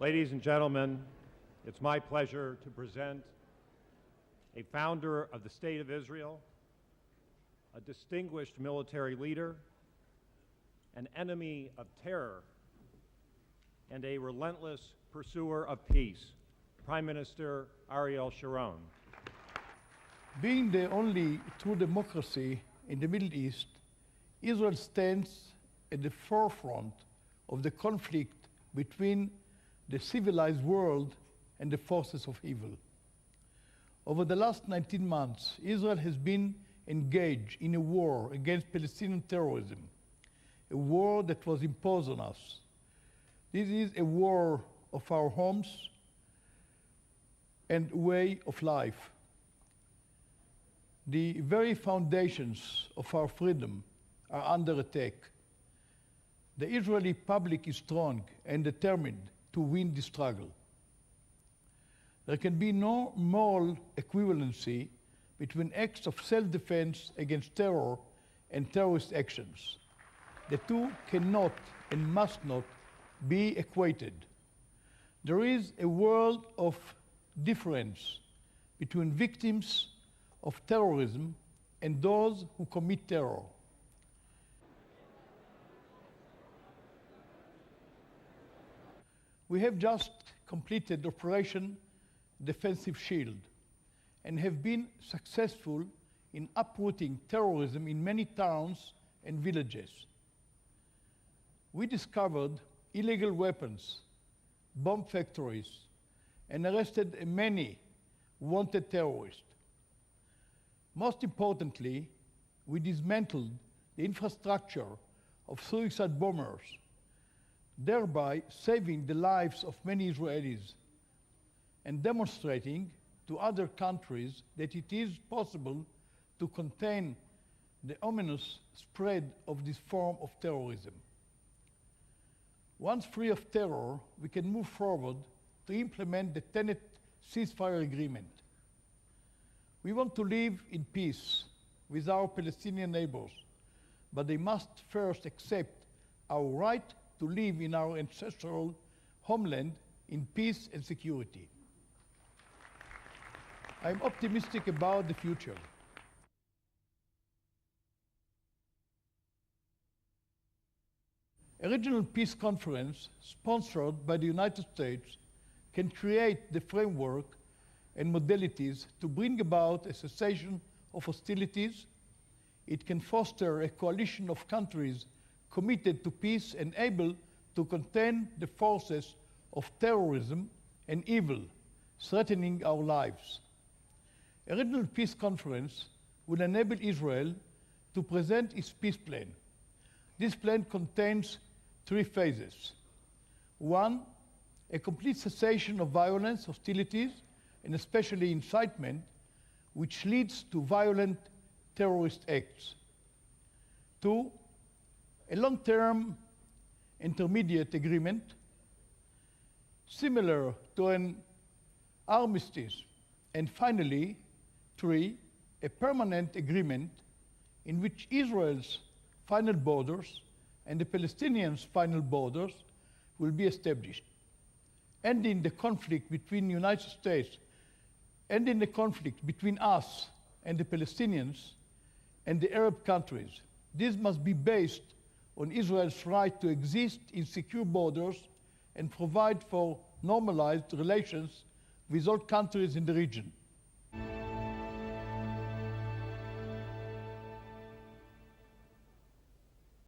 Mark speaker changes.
Speaker 1: Ladies and gentlemen, it's my pleasure to present a founder of the State of Israel, a distinguished military leader, an enemy of terror, and a relentless pursuer of peace, Prime Minister Ariel Sharon.
Speaker 2: Being the only true democracy in the Middle East, Israel stands at the forefront of the conflict between the civilized world and the forces of evil. Over the last 19 months, Israel has been engaged in a war against Palestinian terrorism, a war that was imposed on us. This is a war of our homes and way of life. The very foundations of our freedom are under attack. The Israeli public is strong and determined to win the struggle. There can be no moral equivalency between acts of self-defense against terror and terrorist actions. The two cannot and must not be equated. There is a world of difference between victims of terrorism and those who commit terror. We have just completed Operation Defensive Shield and have been successful in uprooting terrorism in many towns and villages. We discovered illegal weapons, bomb factories, and arrested many wanted terrorists. Most importantly, we dismantled the infrastructure of suicide bombers, thereby saving the lives of many Israelis and demonstrating to other countries that it is possible to contain the ominous spread of this form of terrorism. Once free of terror, we can move forward to implement the tenet ceasefire agreement. We want to live in peace with our Palestinian neighbors, but they must first accept our right to live in our ancestral homeland in peace and security. I'm optimistic about the future. A regional peace conference sponsored by the United States can create the framework and modalities to bring about a cessation of hostilities. It can foster a coalition of countries committed to peace and able to contain the forces of terrorism and evil threatening our lives. A regional peace conference will enable Israel to present its peace plan. This plan contains 3 phases. 1, a complete cessation of violence, hostilities, and especially incitement, which leads to violent terrorist acts. 2, a long-term intermediate agreement, similar to an armistice. And finally, 3, a permanent agreement in which Israel's final borders and the Palestinians' final borders will be established, ending the conflict between the United States, ending the conflict between us and the Palestinians and the Arab countries. This must be based on Israel's right to exist in secure borders and provide for normalized relations with all countries in the region.